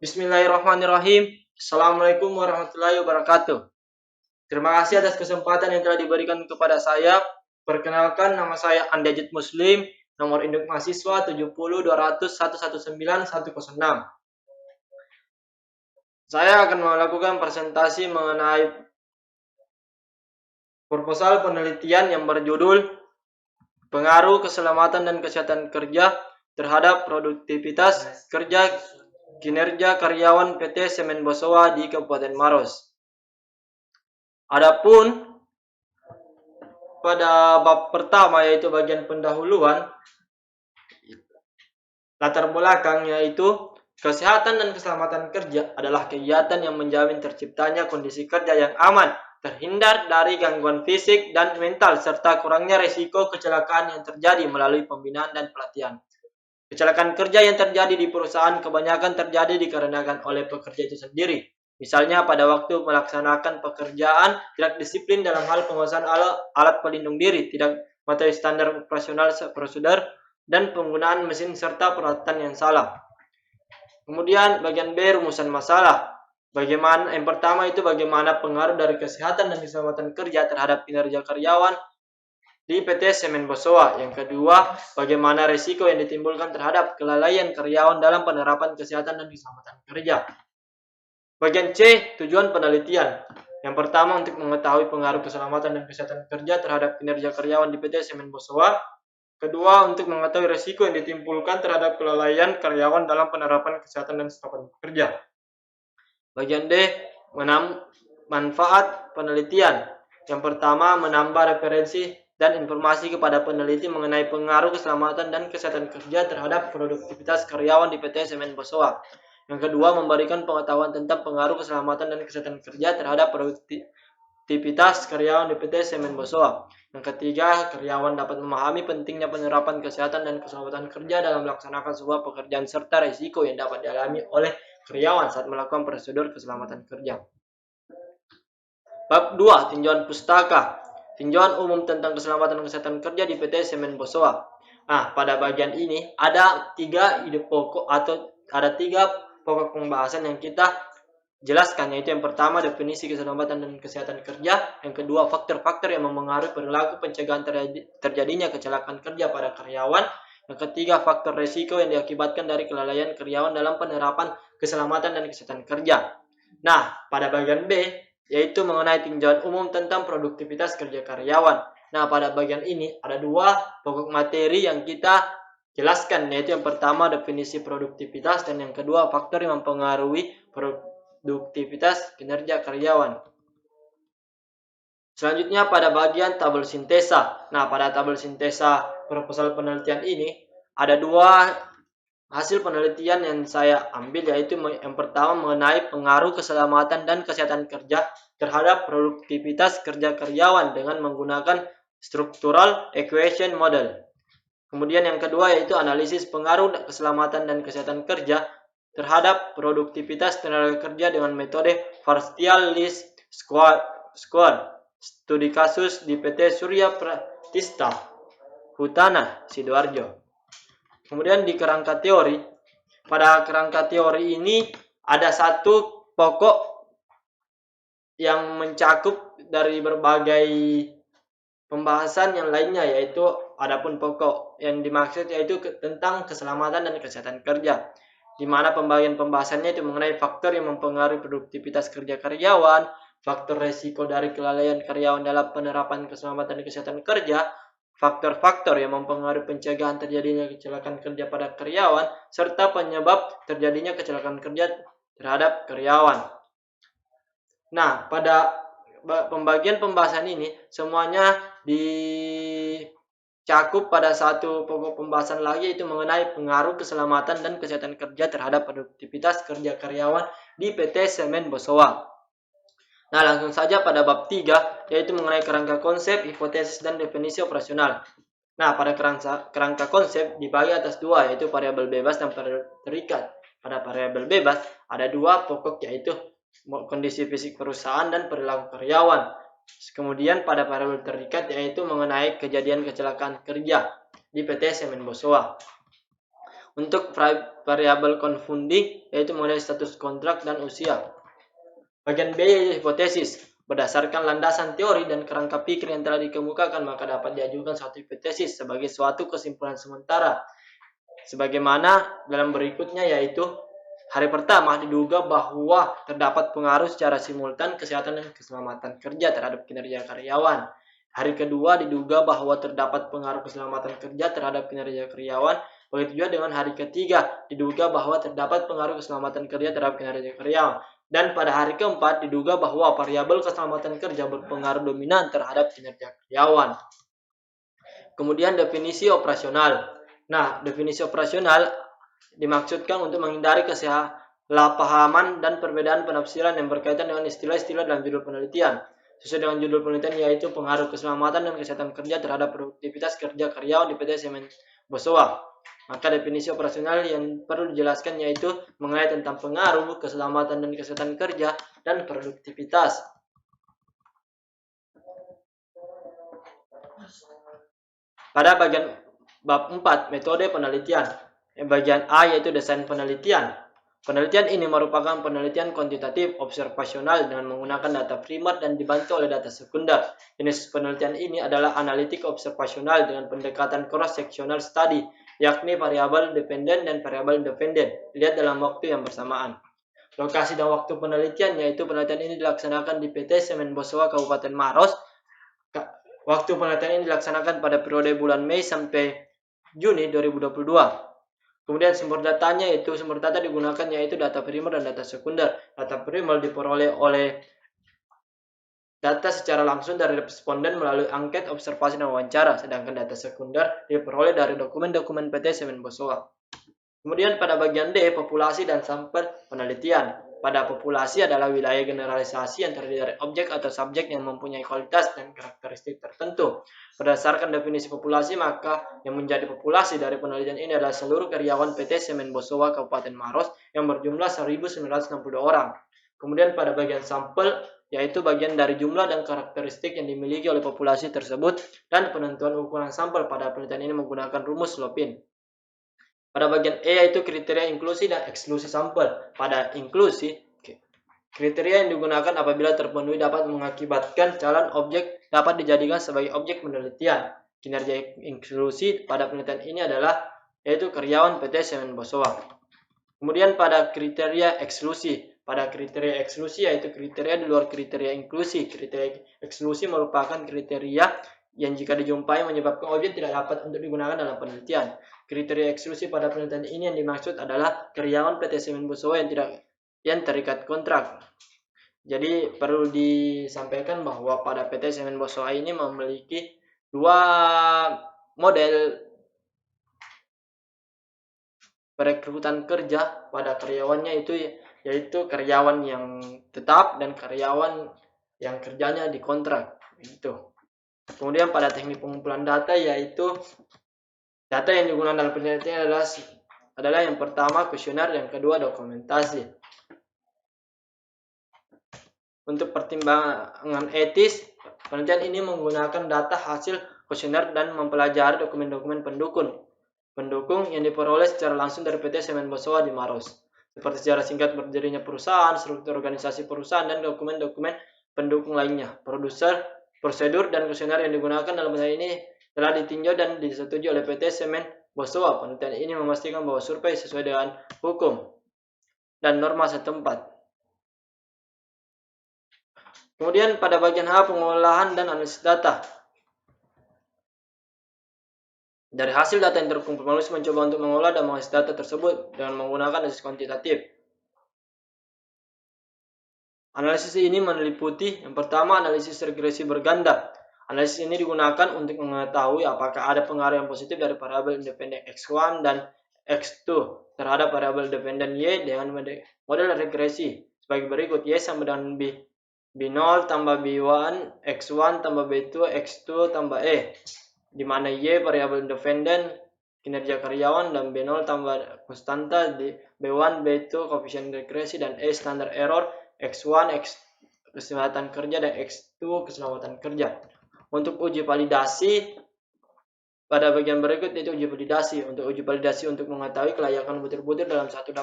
Bismillahirrahmanirrahim. Assalamualaikum warahmatullahi wabarakatuh. Terima kasih atas kesempatan yang telah diberikan kepada saya. Perkenalkan, nama saya Andejit Muslim, nomor induk mahasiswa 70 200 119 106. Saya akan melakukan presentasi mengenai proposal penelitian yang berjudul Pengaruh Keselamatan dan Kesehatan Kerja terhadap Produktivitas Kerja Kinerja Karyawan PT Semen Bosowa di Kabupaten Maros. Adapun pada bab pertama, yaitu bagian pendahuluan, latar belakang, yaitu kesehatan dan keselamatan kerja adalah kegiatan yang menjamin terciptanya kondisi kerja yang aman, terhindar dari gangguan fisik dan mental, serta kurangnya risiko kecelakaan yang terjadi melalui pembinaan dan pelatihan. Kecelakaan kerja yang terjadi di perusahaan kebanyakan terjadi dikarenakan oleh pekerja itu sendiri. Misalnya pada waktu melaksanakan pekerjaan tidak disiplin dalam hal penguasaan alat pelindung diri, tidak mematuhi standar operasional prosedur, dan penggunaan mesin serta peralatan yang salah. Kemudian bagian B, rumusan masalah. Yang pertama itu bagaimana pengaruh dari kesehatan dan keselamatan kerja terhadap kinerja karyawan di PT Semen Bosowa. Yang kedua, bagaimana risiko yang ditimbulkan terhadap kelalaian karyawan dalam penerapan kesehatan dan keselamatan kerja. Bagian C, tujuan penelitian. Yang pertama, untuk mengetahui pengaruh keselamatan dan kesehatan kerja terhadap kinerja karyawan di PT Semen Bosowa. Kedua, untuk mengetahui risiko yang ditimbulkan terhadap kelalaian karyawan dalam penerapan kesehatan dan keselamatan kerja. Bagian D, manfaat penelitian. Yang pertama, menambah referensi dan informasi kepada peneliti mengenai pengaruh keselamatan dan kesehatan kerja terhadap produktivitas karyawan di PT Semen Bosowa. Yang kedua, memberikan pengetahuan tentang pengaruh keselamatan dan kesehatan kerja terhadap produktivitas karyawan di PT Semen Bosowa. Yang ketiga, karyawan dapat memahami pentingnya penerapan kesehatan dan keselamatan kerja dalam melaksanakan sebuah pekerjaan serta risiko yang dapat dialami oleh karyawan saat melakukan prosedur keselamatan kerja. Bab 2, tinjauan pustaka. Tinjauan umum tentang keselamatan dan kesehatan kerja di PT Semen Bosowa. Nah, pada bagian ini ada tiga pokok pembahasan yang kita jelaskan, yaitu yang pertama, definisi keselamatan dan kesehatan kerja. Yang kedua, faktor-faktor yang mempengaruhi perilaku pencegahan terjadinya kecelakaan kerja pada karyawan. Yang ketiga, faktor risiko yang diakibatkan dari kelalaian karyawan dalam penerapan keselamatan dan kesehatan kerja. Nah, pada bagian B, yaitu mengenai tinjauan umum tentang produktivitas kerja karyawan. Nah, pada bagian ini ada dua pokok materi yang kita jelaskan, yaitu yang pertama, definisi produktivitas, dan yang kedua, faktor yang mempengaruhi produktivitas kinerja karyawan. Selanjutnya pada bagian tabel sintesa. Nah, pada tabel sintesa proposal penelitian ini ada dua hasil penelitian yang saya ambil, yaitu yang pertama mengenai pengaruh keselamatan dan kesehatan kerja terhadap produktivitas kerja karyawan dengan menggunakan structural equation model. Kemudian yang kedua yaitu analisis pengaruh keselamatan dan kesehatan kerja terhadap produktivitas tenaga kerja dengan metode partial list squad. Studi kasus di PT Surya Pratista, Hutana, Sidoarjo. Kemudian di kerangka teori, pada kerangka teori ini ada satu pokok yang mencakup dari berbagai pembahasan yang lainnya, yaitu adapun pokok yang dimaksud yaitu tentang keselamatan dan kesehatan kerja, di mana pembagian pembahasannya itu mengenai faktor yang mempengaruhi produktivitas kerja karyawan, faktor resiko dari kelalaian karyawan dalam penerapan keselamatan dan kesehatan kerja, faktor-faktor yang mempengaruhi pencegahan terjadinya kecelakaan kerja pada karyawan, serta penyebab terjadinya kecelakaan kerja terhadap karyawan. Nah, pada pembagian pembahasan ini semuanya dicakup pada satu pokok pembahasan lagi, yaitu mengenai pengaruh keselamatan dan kesehatan kerja terhadap produktivitas kerja karyawan di PT Semen Bosowa. Nah, langsung saja pada bab 3, yaitu mengenai kerangka konsep, hipotesis, dan definisi operasional. Nah, pada kerangka konsep dibagi atas dua, yaitu variabel bebas dan variabel terikat. Pada variabel bebas ada dua pokok, yaitu kondisi fisik perusahaan dan perilaku karyawan. Kemudian pada variabel terikat yaitu mengenai kejadian kecelakaan kerja di PT Semen Bosowa. Untuk variabel confounding yaitu mengenai status kontrak dan usia. Bagian B yaitu hipotesis. Berdasarkan landasan teori dan kerangka pikir yang telah dikemukakan, maka dapat diajukan suatu hipotesis sebagai suatu kesimpulan sementara. Sebagaimana dalam berikutnya, yaitu hari pertama diduga bahwa terdapat pengaruh secara simultan kesehatan dan keselamatan kerja terhadap kinerja karyawan. Hari kedua diduga bahwa terdapat pengaruh keselamatan kerja terhadap kinerja karyawan. Begitu juga dengan hari ketiga diduga bahwa terdapat pengaruh keselamatan kerja terhadap kinerja karyawan. Dan pada hari keempat diduga bahwa variabel keselamatan kerja berpengaruh dominan terhadap kinerja karyawan. Kemudian definisi operasional. Nah, definisi operasional dimaksudkan untuk menghindari kesalahpahaman dan perbedaan penafsiran yang berkaitan dengan istilah-istilah dalam judul penelitian. Sesuai dengan judul penelitian, yaitu pengaruh keselamatan dan kesehatan kerja terhadap produktivitas kerja karyawan di PT Semen Bosowa. Maka definisi operasional yang perlu dijelaskan yaitu mengenai tentang pengaruh keselamatan dan kesehatan kerja dan produktivitas. Pada bagian bab 4, metode penelitian. Bagian A yaitu desain penelitian. Penelitian ini merupakan penelitian kuantitatif observasional dengan menggunakan data primer dan dibantu oleh data sekunder. Jenis penelitian ini adalah analitik observasional dengan pendekatan cross-sectional study, yakni variabel dependen dan variabel independen, dilihat dalam waktu yang bersamaan. Lokasi dan waktu penelitian yaitu penelitian ini dilaksanakan di PT Semen Bosowa Kabupaten Maros. Waktu penelitian ini dilaksanakan pada periode bulan Mei sampai Juni 2022. Kemudian sumber datanya yaitu sumber data digunakan yaitu data primer dan data sekunder. Data primer diperoleh oleh data secara langsung dari responden melalui angket, observasi, dan wawancara, sedangkan data sekunder diperoleh dari dokumen-dokumen PT Semen Bosowa. Kemudian pada bagian D, populasi dan sampel penelitian. Pada populasi adalah wilayah generalisasi yang terdiri dari objek atau subjek yang mempunyai kualitas dan karakteristik tertentu. Berdasarkan definisi populasi, maka yang menjadi populasi dari penelitian ini adalah seluruh karyawan PT Semen Bosowa Kabupaten Maros yang berjumlah 1.962 orang. Kemudian pada bagian sampel, yaitu bagian dari jumlah dan karakteristik yang dimiliki oleh populasi tersebut, dan penentuan ukuran sampel pada penelitian ini menggunakan rumus Lopin. Pada bagian E yaitu kriteria inklusi dan eksklusi sampel. Pada inklusi, kriteria yang digunakan apabila terpenuhi dapat mengakibatkan calon objek dapat dijadikan sebagai objek penelitian. Kinerja inklusi pada penelitian ini adalah yaitu karyawan PT Semen Bosowa. Kemudian pada kriteria eksklusi. Pada kriteria eksklusi yaitu kriteria di luar kriteria inklusi. Kriteria eksklusi merupakan kriteria yang jika dijumpai menyebabkan objek tidak dapat untuk digunakan dalam penelitian. Kriteria eksklusi pada penelitian ini yang dimaksud adalah karyawan PT Semen Bosowa yang terikat kontrak. Jadi perlu disampaikan bahwa pada PT Semen Bosowa ini memiliki dua model perekrutan kerja pada karyawannya, yaitu karyawan yang tetap dan karyawan yang kerjanya di kontrak. Itu. Kemudian pada teknik pengumpulan data yaitu data yang digunakan dalam penelitian adalah yang pertama kuesioner, yang kedua dokumentasi. Untuk pertimbangan etis, penelitian ini menggunakan data hasil kuesioner dan mempelajari dokumen-dokumen pendukung yang diperoleh secara langsung dari PT Semen Bosowa di Maros, seperti sejarah singkat berdirinya perusahaan, struktur organisasi perusahaan, dan dokumen-dokumen pendukung lainnya. Prosedur dan kuesioner yang digunakan dalam penelitian ini telah ditinjau dan disetujui oleh PT Semen Bosowa. Penelitian ini memastikan bahwa survei sesuai dengan hukum dan norma setempat. Kemudian pada bagian H, pengolahan dan analisis data. Dari hasil data yang terkumpul, penulis mencoba untuk mengolah dan menganalisis data tersebut dengan menggunakan analisis kuantitatif. Analisis ini meliputi yang pertama analisis regresi berganda. Analisis ini digunakan untuk mengetahui apakah ada pengaruh yang positif dari variabel independen X1 dan X2 terhadap variabel dependen Y dengan model regresi sebagai berikut. Y sama dengan B0 tambah B1, X1 tambah B2, X2 tambah E, di mana Y variabel independen kinerja karyawan dan B0 tambah konstanta di B1, B2 koefisien regresi dan E standar error, X1 kesehatan kerja dan X2 keselamatan kerja. Untuk uji validasi Pada bagian berikut itu uji validasi. Untuk uji validasi untuk mengetahui kelayakan butir-butir dalam satu